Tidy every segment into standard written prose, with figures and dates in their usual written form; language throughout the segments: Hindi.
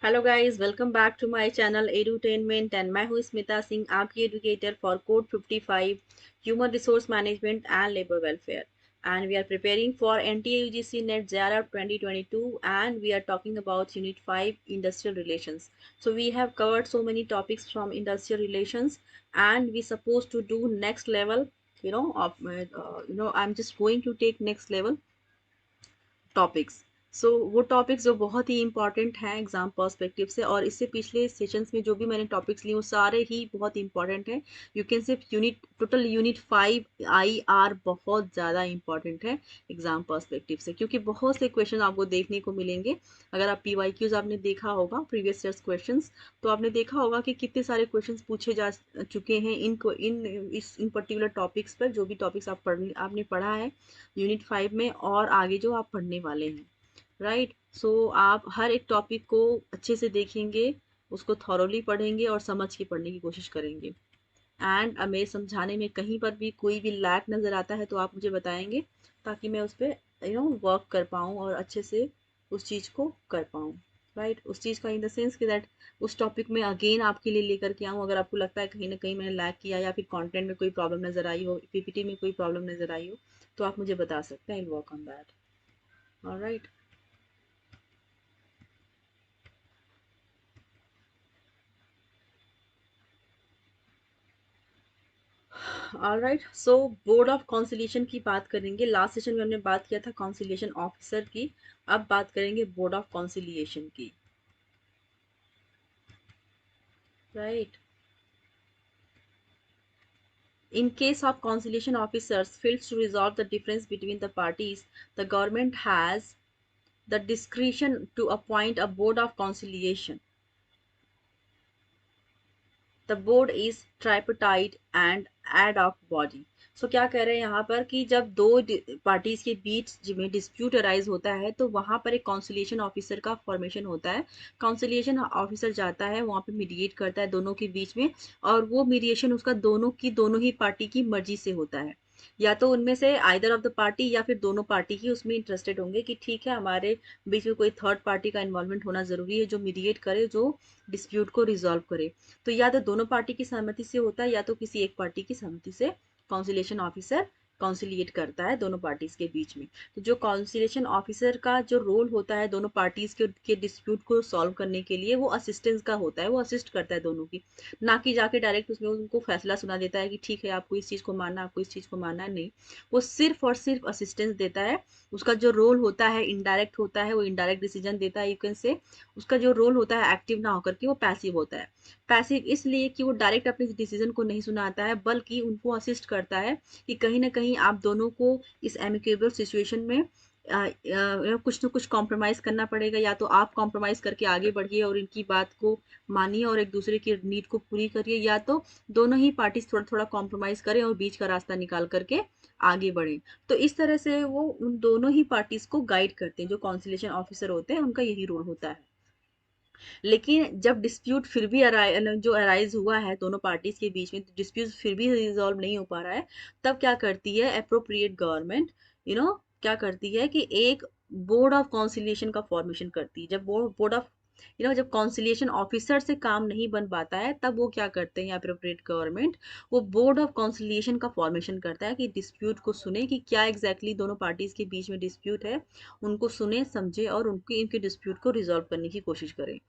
Hello guys, welcome back to my channel edutainment and मैं हूँ स्मिता सिंह, आपकी educator for code 55 human resource management and labour welfare and we are preparing for Nta Ugc Net JRF 2022 and we are talking about Unit 5 Industrial Relations. So we have covered so many topics from industrial relations and we supposed to do next level, I'm just going to take next level topics. So वो टॉपिक्स जो बहुत ही इंपॉर्टेंट हैं एग्जाम पर्सपेक्टिव से, और इससे पिछले सेशंस में जो भी मैंने टॉपिक्स लिए वो सारे ही बहुत इंपॉर्टेंट हैं। You can say unit 5 I R बहुत ज़्यादा इंपॉर्टेंट है एग्जाम पर्सपेक्टिव से, क्योंकि बहुत से क्वेश्चन आपको देखने को मिलेंगे। अगर आप PYQs आपने देखा होगा, प्रीवियस ईयर्स क्वेश्चंस, तो आपने देखा होगा कि कितने सारे क्वेश्चंस पूछे जा चुके हैं इन पर्टिकुलर टॉपिक्स पर, जो भी टॉपिक्स आपने पढ़ा है यूनिट 5 में और आगे जो आप पढ़ने वाले हैं। राइट, सो आप हर एक टॉपिक को अच्छे से देखेंगे, उसको थॉरोली पढ़ेंगे और समझ के पढ़ने की कोशिश करेंगे। एंड मेरे समझाने में कहीं पर भी कोई भी लैक नज़र आता है तो आप मुझे बताएंगे, ताकि मैं उस पर वर्क कर पाऊँ और अच्छे से उस चीज़ को कर पाऊँ। राइट, उस चीज़ का इन द सेंस कि दैट उस टॉपिक में अगेन आपके लिए लेकर के आऊँ। अगर आपको लगता है कहीं ना कहीं मैंने लैक किया या फिर कंटेंट में कोई प्रॉब्लम नज़र आई हो, PPT में कोई प्रॉब्लम नज़र आई हो, तो आप मुझे बता सकते हैं। I will work on that. Alright, alright. So board of conciliation की बात करेंगे। लास्ट सेशन में हमने बात किया था कॉन्सिलिएशन ऑफिसर की, अब बात करेंगे बोर्ड ऑफ कॉन्सिलिएशन की। Right, in case of conciliation officers fails to resolve the difference between the parties, the government has the discretion to appoint a board of conciliation. The board is tripartite and ad hoc body. So क्या कह रहे हैं यहाँ पर कि जब दो पार्टीज के बीच में डिस्प्यूट अराइज होता है तो वहां पर एक काउंसिलिएशन ऑफिसर का फॉर्मेशन होता है। काउंसिलिएशन ऑफिसर जाता है वहां पे, मीडिएट करता है दोनों के बीच में, और वो मीडिएशन उसका दोनों ही पार्टी की मर्जी से होता है। या तो उनमें से आइदर ऑफ द पार्टी या फिर दोनों पार्टी ही उसमें इंटरेस्टेड होंगे कि ठीक है, हमारे बीच में कोई थर्ड पार्टी का इन्वॉल्वमेंट होना जरूरी है जो मीडिएट करे, जो डिस्प्यूट को रिजॉल्व करे। तो या तो दोनों पार्टी की सहमति से होता है या तो किसी एक पार्टी की सहमति से काउंसिलेशन ऑफिसर काउंसिलिएट करता है दोनों पार्टीज के बीच में। तो जो काउंसिलेशन ऑफिसर का जो रोल होता है दोनों पार्टीज के डिस्प्यूट को सॉल्व करने के लिए, वो असिस्टेंस का होता है, वो असिस्ट करता है दोनों की, ना कि जाके डायरेक्ट उसमें उनको फैसला सुना देता है कि ठीक है आपको इस चीज को मानना, आपको इस चीज को मानना है। नहीं, वो सिर्फ और सिर्फ असिस्टेंस देता है। उसका जो रोल होता है इनडायरेक्ट होता है, वो इनडायरेक्ट डिसीजन देता है, यू कैन से। उसका जो रोल होता है एक्टिव ना होकर के वो पैसिव होता है। पैसिव इसलिए कि वो डायरेक्ट अपने डिसीजन को नहीं सुनाता है, बल्कि उनको असिस्ट करता है कि कहीं ना कहीं आप दोनों को इस एमिकेबल सिचुएशन में कुछ ना कुछ कॉम्प्रोमाइज करना पड़ेगा। या तो आप कॉम्प्रोमाइज करके आगे बढ़िए और इनकी बात को मानिए और एक दूसरे की नीड को पूरी करिए, या तो दोनों ही पार्टी थोड़ा थोड़ा कॉम्प्रोमाइज करें और बीच का रास्ता निकाल करके आगे बढ़े। तो इस तरह से वो उन दोनों ही पार्टीज को गाइड करते हैं। जो कॉन्सिलेशन ऑफिसर होते हैं उनका यही रोल होता है। लेकिन जब डिस्प्यूट फिर भी जो अराइज हुआ है दोनों पार्टीज के बीच में, डिस्प्यूट फिर भी रिजॉल्व नहीं हो पा रहा है, तब क्या करती है अप्रोप्रिएट गवर्नमेंट, क्या करती है कि एक बोर्ड ऑफ कॉन्सिलिएशन का फॉर्मेशन करती है। जब बोर्ड ऑफ जब कॉन्सिलिएशन ऑफिसर से काम नहीं बन पाता है, तब वो क्या करते हैं अप्रोप्रिएट गवर्नमेंट, वो बोर्ड ऑफ कॉन्सिलिएशन का फॉर्मेशन करता है कि डिस्प्यूट को सुने कि क्या एग्जैक्टली दोनों पार्टीज के बीच में डिस्प्यूट है, उनको सुने समझे और उनके इनके डिस्प्यूट को रिजॉल्व करने की कोशिश करें।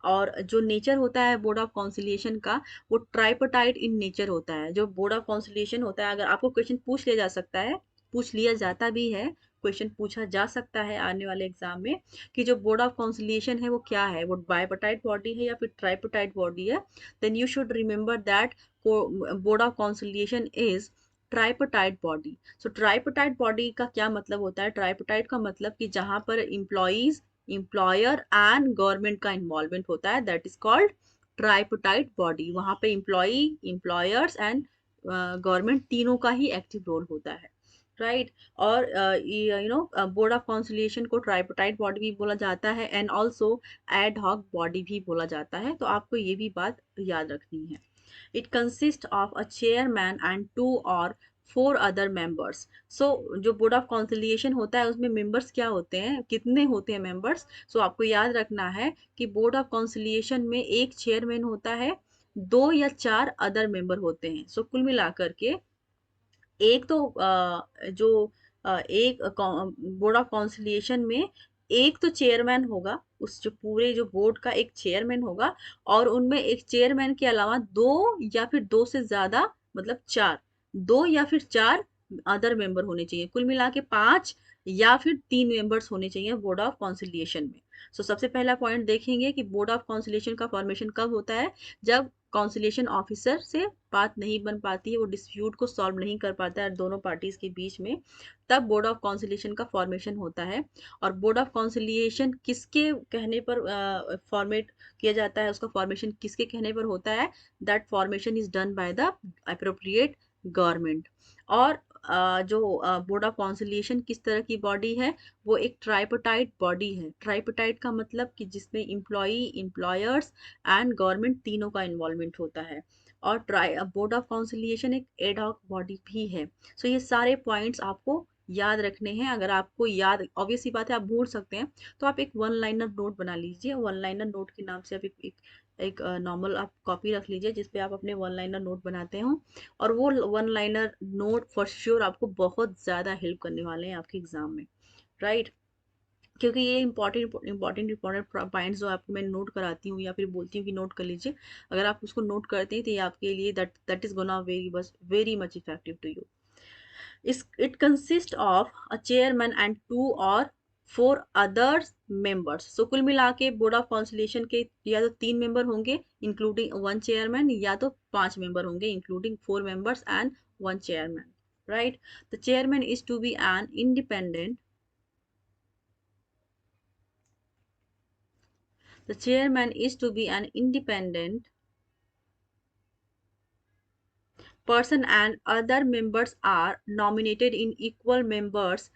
और जो नेचर होता है बोर्ड ऑफ कॉन्सिलिएशन का, वो ट्राइपोटाइड इन नेचर होता है। जो बोर्ड ऑफ कॉन्सिलिएशन होता है, अगर आपको क्वेश्चन पूछ लिया जा सकता है, पूछ लिया जाता भी है, क्वेश्चन पूछा जा सकता है आने वाले एग्जाम में, कि जो बोर्ड ऑफ कॉन्सिलिएशन है वो क्या है, वो बाइपोटाइड बॉडी है या फिर ट्राइपोटाइड बॉडी है, then you should remember that board of conciliation is tripartite body. So tripartite body का क्या मतलब होता है? ट्राइपोटाइड का मतलब कि जहां पर इम्प्लॉइज, इम्प्लॉयर एंड गवर्नमेंट का इन्वॉल्वमेंट होता है, दैट इज कॉल्ड ट्राइपोटाइड बॉडी। वहां पे इम्प्लॉई, इम्प्लॉयर्स एंड गवर्नमेंट तीनों का ही एक्टिव रोल होता है। राइट, और बोर्ड ऑफ कॉन्सिलिएशन को ट्राइपोटाइड बॉडी भी बोला जाता है and also ad hoc body भी बोला जाता है। तो आपको ये भी बात याद रखनी है। It consists of a chairman and two or 4 other members. So जो बोर्ड ऑफ कॉन्सिलिएशन होता है उसमें मेंबर्स क्या होते हैं, कितने होते हैं मेंबर्स? सो आपको याद रखना है कि बोर्ड ऑफ कॉन्सिलिएशन में एक चेयरमैन होता है, 2 या 4 अदर मेंबर होते हैं। सो कुल मिलाकर के एक तो जो एक बोर्ड ऑफ कॉन्सिलिएशन में एक तो चेयरमैन होगा, उस जो पूरे जो बोर्ड का एक चेयरमैन होगा, और उनमें एक चेयरमैन के अलावा 2 या फिर 2 से ज्यादा, मतलब 4, 2 या फिर 4 अदर मेंबर होने चाहिए। कुल मिला के 5 या फिर 3 मेंबर्स होने चाहिए बोर्ड ऑफ कॉन्सिलिएशन में। सो सबसे पहला पॉइंट देखेंगे कि बोर्ड ऑफ कॉन्सिलिएशन का फॉर्मेशन कब होता है? जब कॉन्सिलिएशन ऑफिसर से बात नहीं बन पाती है, वो डिस्प्यूट को सॉल्व नहीं कर पाता है दोनों पार्टीज के बीच में, तब बोर्ड ऑफ कॉन्सिलिएशन का फॉर्मेशन होता है। और बोर्ड ऑफ कॉन्सिलिएशन किसके कहने पर फॉर्मेट किया जाता है, उसका फॉर्मेशन किसके कहने पर होता है? That formation is done by the appropriate government. और जो बोर्ड ऑफ कॉन्सिलिएशन किस तरह की बॉडी है? वो एक ट्राइपोटाइट बॉडी है। ट्राइपोटाइट का मतलब कि जिसमें इम्प्लॉई, इम्प्लॉयर्स एंड गवर्नमेंट तीनों का इन्वॉल्वमेंट होता है। और बोर्ड ऑफ काउंसिलिएशन एक एडहॉक बॉडी भी है। सो ये सारे पॉइंट्स आपको याद रखने हैं। अगर आपको याद, ऑब्वियस सी बात है आप भूल सकते हैं, तो आप एक वन लाइनर नोट बना लीजिए। वन लाइनर नोट के नाम से आप एक नॉर्मल आप कॉपी रख लीजिए जिसपे आप अपने वन लाइनर नोट बनाते हो। और वो one liner note for sure आपको बहुत ज़्यादा हेल्प करने वाले हैं आपके एग्जाम में, राइट? क्योंकि ये इंपॉर्टेंट पॉइंट्स जो आपको मैं नोट कराती हूँ या फिर बोलती हूँ कि नोट कर लीजिए, अगर आप उसको नोट करते हैं तो ये आपके लिए दैट इज गोना वेरी बस very much effective to you. It consists of a chairman and 2 or 4 other members. So कुल मिला के बोर्ड ऑफ कॉन्सिलिएशन के या तो 3 मेंबर होंगे इंक्लूडिंग 1 चेयरमैन, या तो 5 मेंबर होंगे including 4 members and 1 chairman, right? The chairman is to be an independent. The chairman is to be an independent person and other members are nominated in equal members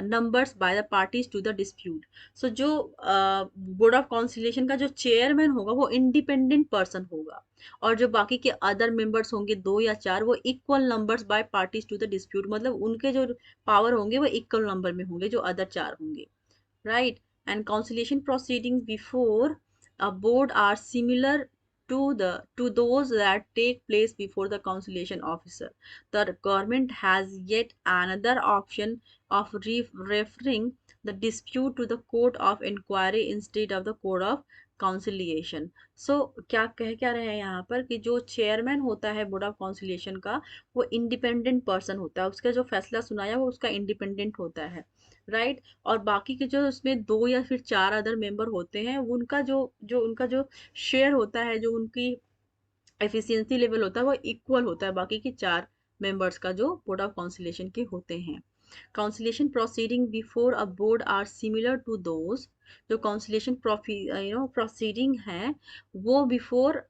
numbers by the parties to the dispute. So जो बोर्ड ऑफ काउंसिलेशन का जो चेयरमैन होगा वो इंडिपेंडेंट पर्सन होगा, और जो बाकी के अदर मेंबर्स होंगे 2 या 4, वो equal numbers by parties to the dispute, मतलब उनके जो पावर होंगे वो इक्वल नंबर में होंगे जो अदर 4 होंगे, right? And conciliation proceedings before a board are similar to those that take place before the conciliation officer. The government has yet another option of referring the dispute to the court of inquiry instead of the court of conciliation. So क्या रहे हैं यहाँ पर कि जो चेयरमैन होता है बोर्ड ऑफ कॉन्सिलिएशन का, वो इंडिपेंडेंट पर्सन होता है, उसका जो फैसला सुनाया वो उसका इंडिपेंडेंट होता है, राइट? और बाकी के जो उसमें 2 या फिर 4 अदर मेंबर होते हैं, उनका उनका जो शेयर होता है, जो उनकी एफिशिएंसी लेवल होता है, वो इक्वल होता है बाकी के 4 मेंबर्स का जो बोर्ड ऑफ काउंसिलेशन के होते हैं। Conciliation proceeding before a board are similar to those. जो काउंसिलेशन प्रोसीडिंग है वो before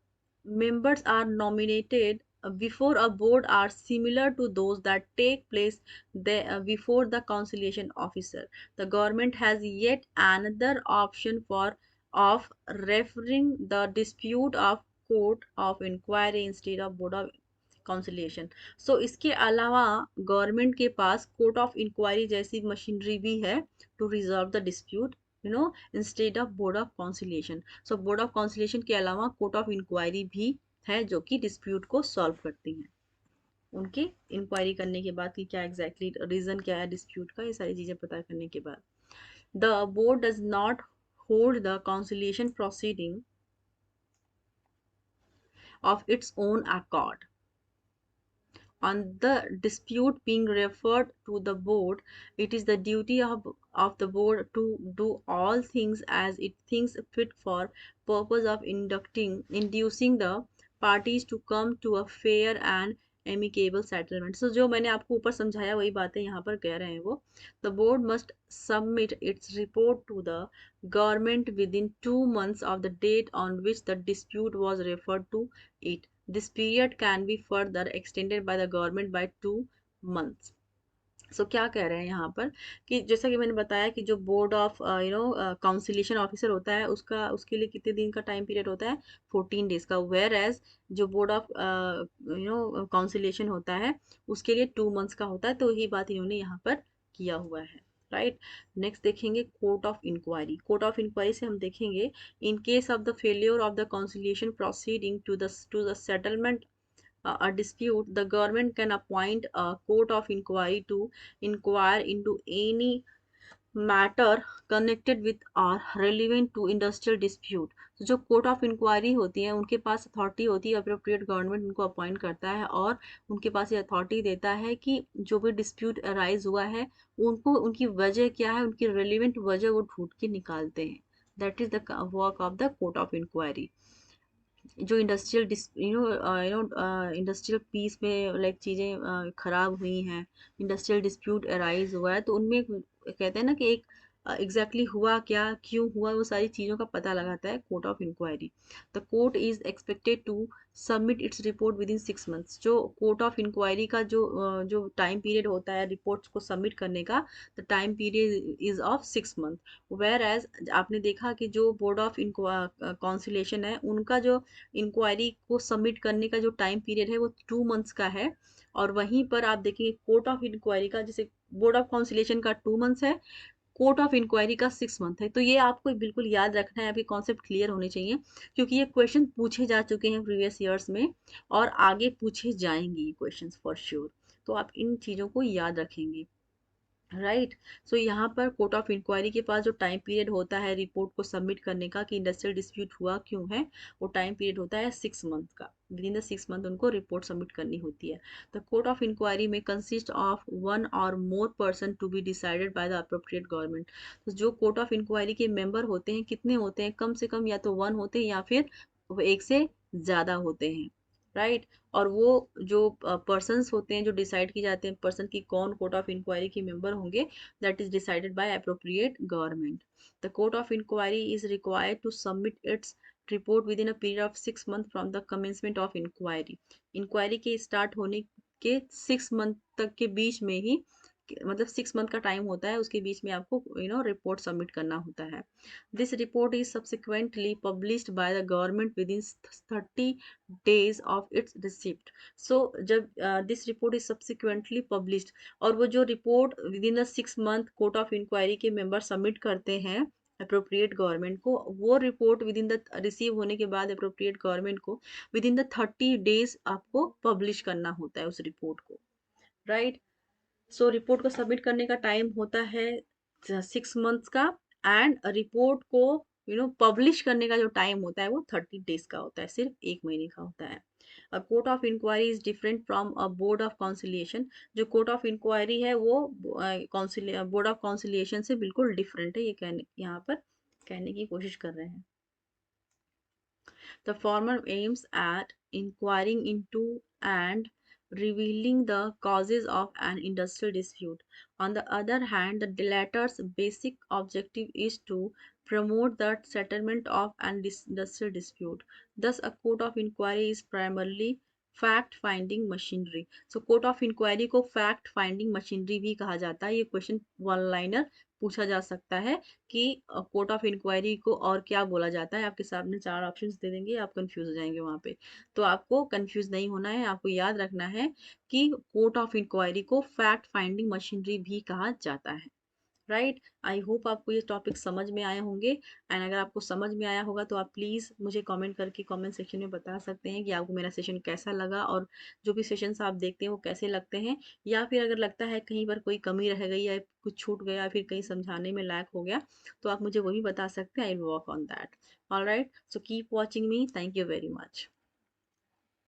members are nominated before a board are similar to those that take place before the conciliation officer. The government has yet another option for of referring the dispute of court of inquiry instead of board of conciliation. So इसके अलावा गवर्नमेंट के पास कोर्ट ऑफ इंक्वायरी जैसी मशीनरी भी है to resolve the dispute, instead of board of conciliation. So board of conciliation के अलावा कोर्ट ऑफ इंक्वायरी भी है जो कि डिस्प्यूट को सॉल्व करती हैं। उनकी इंक्वायरी करने के बाद कि क्या एग्जैक्टली रीजन क्या है डिस्प्यूट का, ये सारी चीजें पता करने के बाद the board does not hold the conciliation proceeding of its own accord. On the dispute being referred to the board, it is the duty of the board to do all things as it thinks fit for purpose of inducing the parties to come to a fair and amicable settlement. So जो मैंने आपको ऊपर समझाया वही बातें यहाँ पर कह रहे हैं वो। The board must submit its report to the government within 2 months of the date on which the dispute was referred to it. This period can be further extended by the government by 2 months. क्या कह रहे हैं यहाँ पर कि जैसा कि मैंने बताया कि जो बोर्ड ऑफ काउंसिलेशन ऑफिसर होता है उसका उसके लिए कितने दिन का टाइम पीरियड होता है, 14 डेज का। वेयर एज जो बोर्ड ऑफ काउंसिलेशन होता है उसके लिए 2 मंथ्स का होता है। तो यही बात इन्होंने यहाँ पर किया हुआ है, राइट। नेक्स्ट देखेंगे court of inquiry. Court of inquiry से हम देखेंगे in case of the failure of the conciliation proceeding to the settlement a dispute, the government can appoint a court of inquiry to inquire into any matter connected with or relevant to industrial dispute। तो जो कोर्ट ऑफ इंक्वायरी होती है उनके पास अथॉरिटी होती है, अप्रोप्रिएट गवर्नमेंट उनको अपॉइंट करता है और उनके पास ये अथॉरिटी देता है कि जो भी डिस्प्यूट अराइज हुआ है उनको उनकी वजह क्या है, उनकी रेलिवेंट वजह वो ढूंढ के निकालते हैं। That is the work of the court of inquiry. जो इंडस्ट्रियल इंडस्ट्रियल पीस में लाइक चीज़ें खराब हुई हैं, इंडस्ट्रियल डिस्प्यूट अराइज हुआ है, तो उनमें कहते हैं ना कि एक एग्जैक्टली हुआ क्या, क्यों हुआ, वो सारी चीज़ों का पता लगाता है court of inquiry. The court is expected to submit its report within 6 months. जो कोर्ट ऑफ इंक्वायरी का जो टाइम पीरियड होता है रिपोर्ट्स को सबमिट करने का, the time period is of 6 month. Whereas आपने देखा कि जो बोर्ड ऑफ काउंसिलेशन है उनका जो इंक्वायरी को सबमिट करने का जो टाइम पीरियड है वो 2 मंथ्स का है। और वहीं पर आप देखेंगे कोर्ट ऑफ इंक्वायरी का, जैसे बोर्ड ऑफ काउंसिलेशन का 2 मंथ्स है, कोर्ट ऑफ इंक्वायरी का 6 मंथ है। तो ये आपको बिल्कुल याद रखना है, आपके कॉन्सेप्ट क्लियर होने चाहिए, क्योंकि ये क्वेश्चन पूछे जा चुके हैं प्रीवियस ईयर्स में और आगे पूछे जाएंगे ये क्वेश्चन फॉर श्योर। तो आप इन चीज़ों को याद रखेंगे, राइट। सो यहाँ पर कोर्ट ऑफ इंक्वायरी के पास जो टाइम पीरियड होता है रिपोर्ट को सबमिट करने का कि इंडस्ट्रियल डिस्प्यूट हुआ क्यों है, वो टाइम पीरियड होता है 6 मंथ का। विद इन द 6 मंथ उनको रिपोर्ट सबमिट करनी होती है। The court of inquiry may consist of one or more person to be decided by the appropriate government. तो जो कोर्ट ऑफ इंक्वायरी के मेंबर होते हैं कितने होते हैं, कम से कम या तो 1 होते हैं या फिर वो एक से ज़्यादा होते हैं, राइट। और वो जो पर्सन्स होते हैं जो डिसाइड किए जाते हैं पर्सन की कौन कोर्ट ऑफ इंक्वायरी के मेंबर होंगे, that is decided by appropriate government. The court of inquiry is required to submit its report within a period of 6 month from the commencement of inquiry. Inquiry के स्टार्ट होने के 6 मंथ तक के बीच में ही, मतलब 6 मंथ का टाइम होता है, उसके बीच में आपको रिपोर्ट सबमिट करना होता है। This report is subsequently published by the government within 30 days of its receipt. So जब this report is subsequently published, और वो जो report within 6 month court of inquiry के मेंबर सबमिट करते हैं अप्रोप्रिएट गवर्नमेंट को, वो report within the receive होने के बाद अप्रोप्रिएट गवर्नमेंट को विद इन द 30 डेज आपको पब्लिश करना होता है उस रिपोर्ट को, राइट। सो रिपोर्ट को सबमिट करने का टाइम होता है 6 मंथ्स का, एंड रिपोर्ट को पब्लिश करने का जो टाइम होता है वो 30 डेज का होता है, सिर्फ 1 महीने का होता है। A court of inquiry is different from a board of conciliation. जो कोर्ट ऑफ इंक्वायरी है वो बोर्ड ऑफ काउंसिलिएशन से बिल्कुल डिफरेंट है, ये कहने यहाँ पर कहने की कोशिश कर रहे हैं। The former aims at inquiring into and revealing the causes of an industrial dispute. On the other hand, the latter's basic objective is to promote the settlement of an industrial dispute. Thus, a court of inquiry is primarily fact finding machinery. So court of inquiry को फैक्ट फाइंडिंग मशीनरी भी कहा जाता है। ये क्वेश्चन वन लाइनर पूछा जा सकता है कि कोर्ट ऑफ इंक्वायरी को और क्या बोला जाता है। आपके सामने 4 ऑप्शंस दे देंगे, आप कंफ्यूज हो जाएंगे वहां पे। तो आपको कंफ्यूज नहीं होना है, आपको याद रखना है कि कोर्ट ऑफ इंक्वायरी को फैक्ट फाइंडिंग मशीनरी भी कहा जाता है, राइट। आई होप आपको ये टॉपिक समझ में आए होंगे, एंड अगर आपको समझ में आया होगा तो आप प्लीज़ मुझे कमेंट करके कमेंट सेक्शन में बता सकते हैं कि आपको मेरा सेशन कैसा लगा, और जो भी सेशंस आप देखते हैं वो कैसे लगते हैं, या फिर अगर लगता है कहीं पर कोई कमी रह गई या कुछ छूट गया या फिर कहीं समझाने में लायक हो गया तो आप मुझे वो भी बता सकते हैं। I will work on that. All right, so keep watching me, thank you very much.